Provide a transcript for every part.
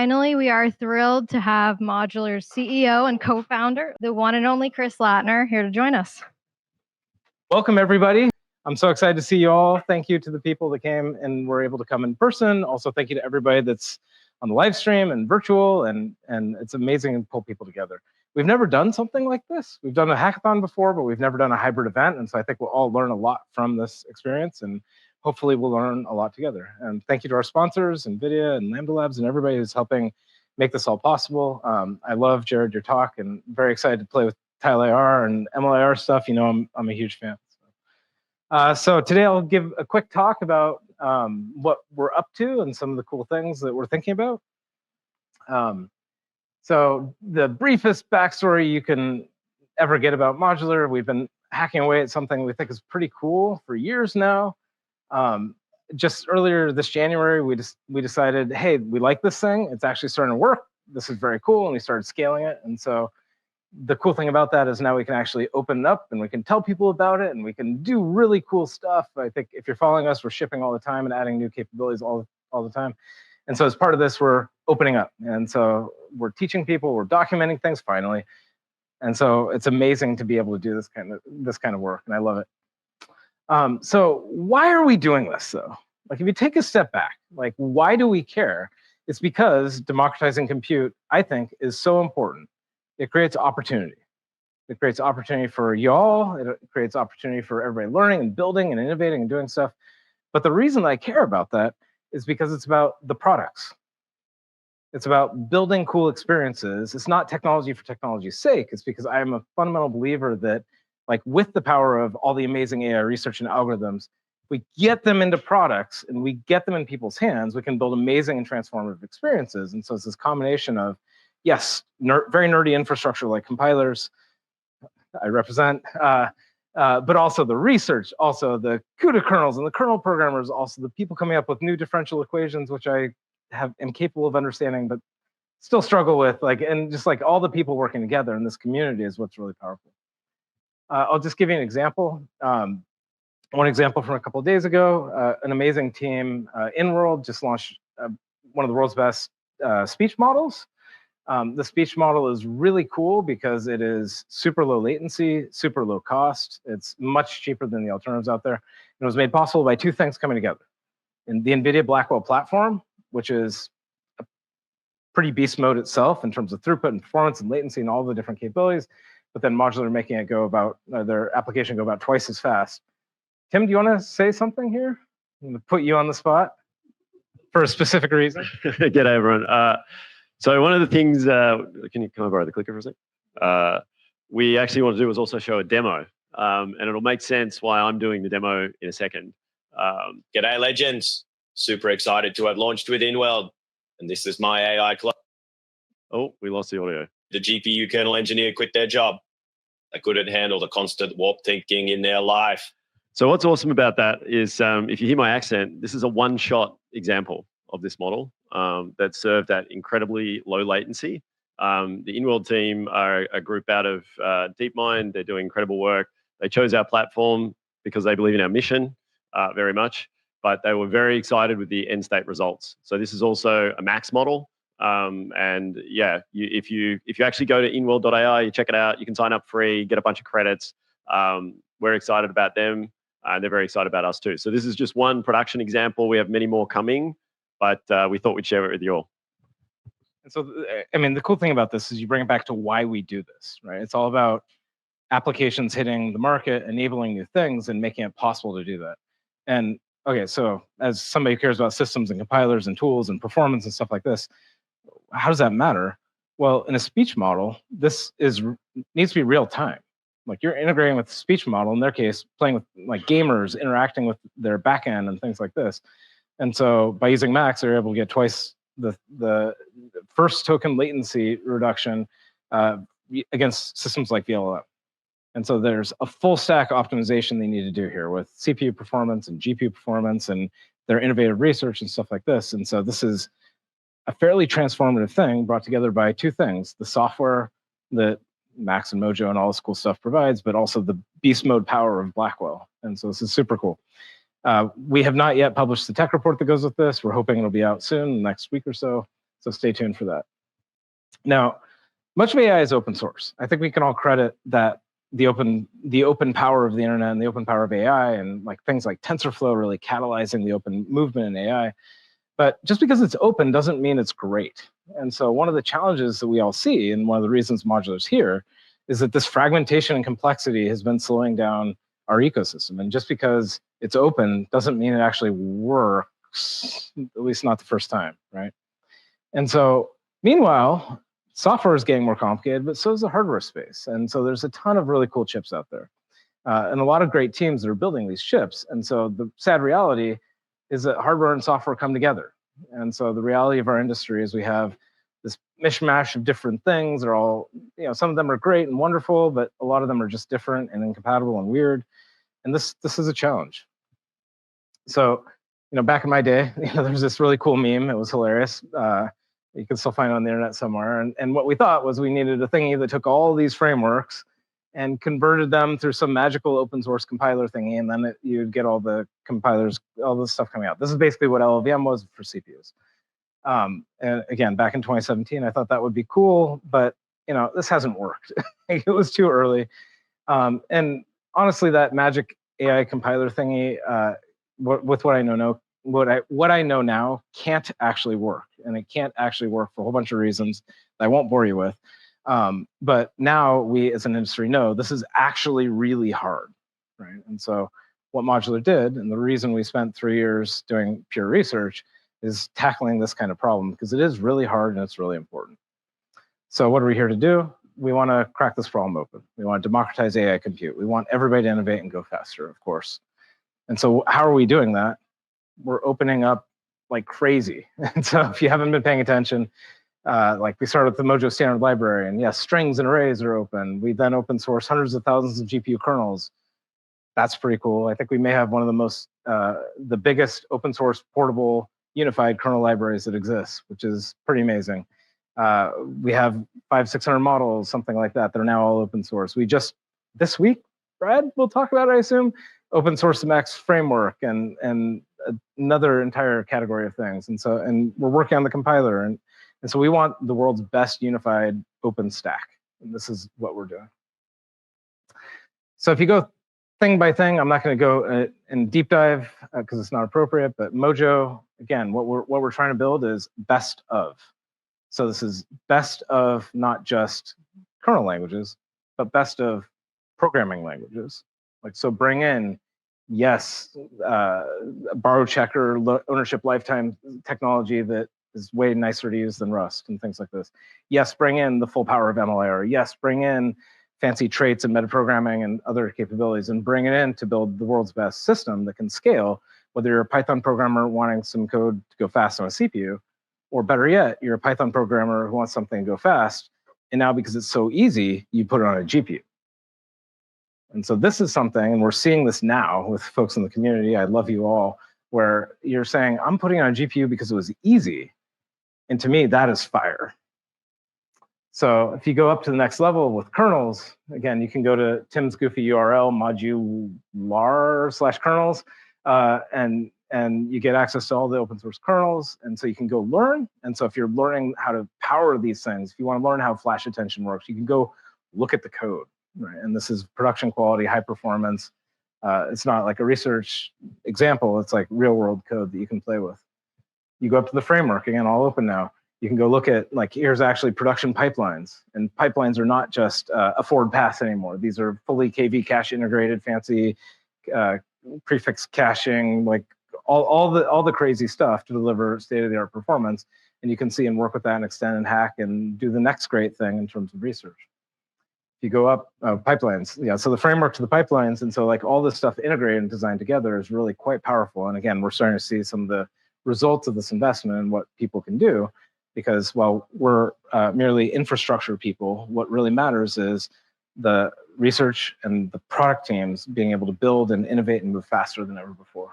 Finally, we are thrilled to have Modular's CEO and co-founder, the one and only Chris Lattner, here to join us. Welcome, everybody. I'm so excited to see you all. Thank you to the people that came and were able to come in person. Also, thank you to everybody that's on the live stream and virtual, and it's amazing to pull people together. We've never done something like this. We've done a hackathon before, but we've never done a hybrid event, and so I think we'll all learn a lot from this experience, and hopefully we'll learn a lot together. And thank you to our sponsors, NVIDIA and Lambda Labs, and everybody who's helping make this all possible. I love, Jared, your talk, and very excited to play with TileAR and MLIR stuff. You know, I'm a huge fan. So today I'll give a quick talk about what we're up to and some of the cool things that we're thinking about. So the briefest backstory you can ever get about Modular: we've been hacking away at something we think is pretty cool for years now. Just earlier this January, we decided, hey, we like this thing. It's actually starting to work. This is very cool, and we started scaling it. And so the cool thing about that is now we can actually open it up and we can tell people about it and we can do really cool stuff. I think if you're following us, we're shipping all the time and adding new capabilities all the time. And so as part of this, we're opening up. And so we're teaching people, we're documenting things finally. And so it's amazing to be able to do this kind of work, and I love it. So why are we doing this though? Like, if you take a step back, like, why do we care? It's because democratizing compute, I think, is so important. It creates opportunity. It creates opportunity for y'all. It creates opportunity for everybody learning and building and innovating and doing stuff. But the reason I care about that is because it's about the products. It's about building cool experiences. It's not technology for technology's sake. It's because I am a fundamental believer that, like, with the power of all the amazing AI research and algorithms, if we get them into products and we get them in people's hands, we can build amazing and transformative experiences. And so it's this combination of, yes, very nerdy infrastructure like compilers, I represent, but also the research, also the CUDA kernels and the kernel programmers, also the people coming up with new differential equations, which I am capable of understanding, but still struggle with, like, and just like all the people working together in this community is what's really powerful. I'll just give you an example. One example from a couple of days ago, an amazing team, InWorld, just launched one of the world's best speech models. The speech model is really cool because it is super low latency, super low cost. It's much cheaper than the alternatives out there. And it was made possible by two things coming together. In the NVIDIA Blackwell platform, which is a pretty beast mode itself in terms of throughput and performance and latency and all the different capabilities, but then Modular making it go about, their application go about twice as fast. Tim, do you want to say something here? I'm going to put you on the spot for a specific reason. G'day, everyone. So one of the things, can you come over the clicker for a sec? We actually want to do is also show a demo, and it'll make sense why I'm doing the demo in a second. G'day, legends. Super excited to have launched with InWorld, and this is my AI club. Oh, we lost the audio. The GPU kernel engineer quit their job. They couldn't handle the constant warp thinking in their life. So what's awesome about that is, if you hear my accent, this is a one-shot example of this model that served at incredibly low latency. The InWorld team are a group out of DeepMind. They're doing incredible work. They chose our platform because they believe in our mission very much, but they were very excited with the end state results. So this is also a max model. And yeah, if you actually go to inworld.ai, you check it out, you can sign up free, get a bunch of credits. We're excited about them, and they're very excited about us too. So this is just one production example. We have many more coming, but we thought we'd share it with you all. And so, I mean, the cool thing about this is you bring it back to why we do this, right? It's all about applications hitting the market, enabling new things, and making it possible to do that. And okay, so as somebody who cares about systems and compilers and tools and performance and stuff like this, how does that matter? Well, in a speech model, this needs to be real time. Like, you're integrating with the speech model, in their case, playing with like gamers, interacting with their backend and things like this. And so by using Max, they're able to get twice the first token latency reduction against systems like VLLM. And so there's a full stack optimization they need to do here with CPU performance and GPU performance and their innovative research and stuff like this. And so this is a fairly transformative thing brought together by two things: the software that Max and Mojo and all this cool stuff provides, but also the beast mode power of Blackwell. And so this is super cool. We have not yet published the tech report that goes with this. We're hoping it'll be out soon, next week or so. So stay tuned for that. Now, much of AI is open source. I think we can all credit that the open power of the internet and the open power of AI, and like things like TensorFlow really catalyzing the open movement in AI. But just because it's open doesn't mean it's great. And so one of the challenges that we all see, and one of the reasons Modular's here, is that this fragmentation and complexity has been slowing down our ecosystem. And just because it's open doesn't mean it actually works, at least not the first time, right? And so meanwhile, software is getting more complicated, but so is the hardware space. And so there's a ton of really cool chips out there. And a lot of great teams that are building these chips. And so the sad reality is that hardware and software come together. And so the reality of our industry is we have this mishmash of different things. They're all, some of them are great and wonderful, but a lot of them are just different and incompatible and weird. And this is a challenge. So, back in my day, there's this really cool meme. It was hilarious. You can still find it on the internet somewhere. And what we thought was we needed a thingy that took all these frameworks and converted them through some magical open source compiler thingy, and then you'd get all the compilers, all this stuff coming out. This is basically what LLVM was for CPUs. And again, back in 2017, I thought that would be cool, but this hasn't worked. It was too early. And honestly, that magic AI compiler thingy, with what I know now, what I know now can't actually work, and it can't actually work for a whole bunch of reasons that I won't bore you with. But now we as an industry know this is actually really hard, right? And so what Modular did, and the reason we spent 3 years doing pure research, is tackling this kind of problem, because it is really hard and it's really important. So what are we here to do? We want to crack this problem open. We want to democratize AI compute. We want everybody to innovate and go faster, of course. And so how are we doing that? We're opening up like crazy. And so if you haven't been paying attention, like we started with the Mojo standard library, and yes, strings and arrays are open. We then open source hundreds of thousands of GPU kernels. That's pretty cool. I think we may have one of the biggest open source portable unified kernel libraries that exists, which is pretty amazing. We have 500-600 models, something like that, that are now all open source. We just, this week, Brad, we'll talk about it, I assume, open source the Max framework and another entire category of things. And we're working on the compiler. And so we want the world's best unified open stack. And this is what we're doing. So if you go thing by thing, I'm not going to go in deep dive because it's not appropriate. But Mojo, again, what we're trying to build is best of. So this is best of not just kernel languages, but best of programming languages. Like, so bring in, yes, borrow checker, ownership lifetime technology that is way nicer to use than Rust and things like this. Yes, bring in the full power of MLIR. Yes, bring in fancy traits and metaprogramming and other capabilities, and bring it in to build the world's best system that can scale, whether you're a Python programmer wanting some code to go fast on a CPU, or better yet, you're a Python programmer who wants something to go fast, and now because it's so easy, you put it on a GPU. And so this is something, and we're seeing this now with folks in the community, I love you all, where you're saying, I'm putting on a GPU because it was easy. And to me, that is fire. So if you go up to the next level with kernels, again, you can go to Tim's goofy URL, modular/kernels, and you get access to all the open source kernels. And so you can go learn. And so if you're learning how to power these things, if you want to learn how flash attention works, you can go look at the code. Right? And this is production quality, high performance. It's not like a research example. It's like real world code that you can play with. You go up to the framework, again, all open now. You can go look at, like, here's actually production pipelines. And pipelines are not just a forward pass anymore. These are fully KV cache integrated, fancy prefix caching, like all the crazy stuff to deliver state-of-the-art performance. And you can see and work with that and extend and hack and do the next great thing in terms of research. If you go up, pipelines, yeah, so the framework to the pipelines, and so like all this stuff integrated and designed together is really quite powerful. And again, we're starting to see some of the results of this investment and what people can do, because while we're merely infrastructure people, what really matters is the research and the product teams being able to build and innovate and move faster than ever before.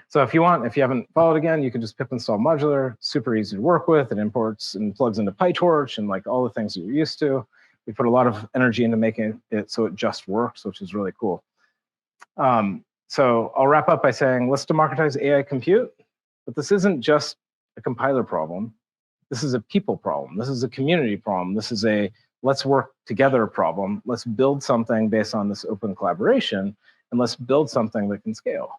So if you haven't followed again, you can just pip install Modular, super easy to work with. It imports and plugs into PyTorch and like all the things that you're used to. We put a lot of energy into making it so it just works, which is really cool. So I'll wrap up by saying, let's democratize AI compute. But this isn't just a compiler problem. This is a people problem. This is a community problem. This is a let's work together problem. Let's build something based on this open collaboration, and let's build something that can scale.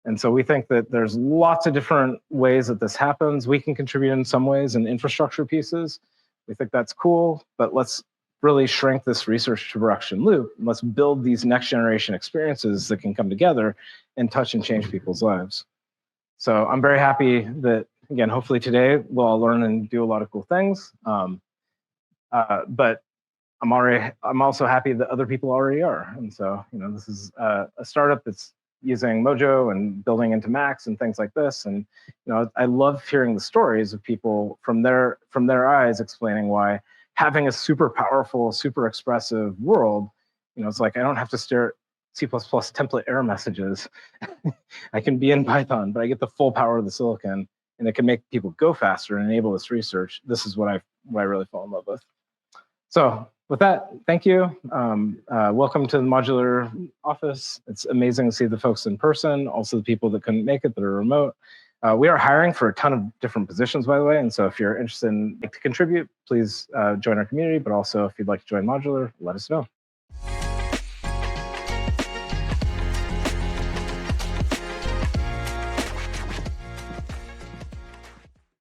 And so we think that there's lots of different ways that this happens. We can contribute in some ways in infrastructure pieces. We think that's cool, but let's really shrink this research to production loop. And let's build these next generation experiences that can come together and touch and change people's lives. So I'm very happy that, again, hopefully today we'll all learn and do a lot of cool things. But I'm also happy that other people already are. And so, this is a startup that's using Mojo and building into Macs and things like this. And I love hearing the stories of people from their eyes explaining why having a super powerful, super expressive world, it's like I don't have to stare at C++ template error messages. I can be in Python, but I get the full power of the silicon, and it can make people go faster and enable this research. This is what I really fall in love with. So with that, thank you. Welcome to the Modular office. It's amazing to see the folks in person, also the people that couldn't make it that are remote. We are hiring for a ton of different positions, by the way. And so if you're interested in to contribute, please join our community. But also, if you'd like to join Modular, let us know.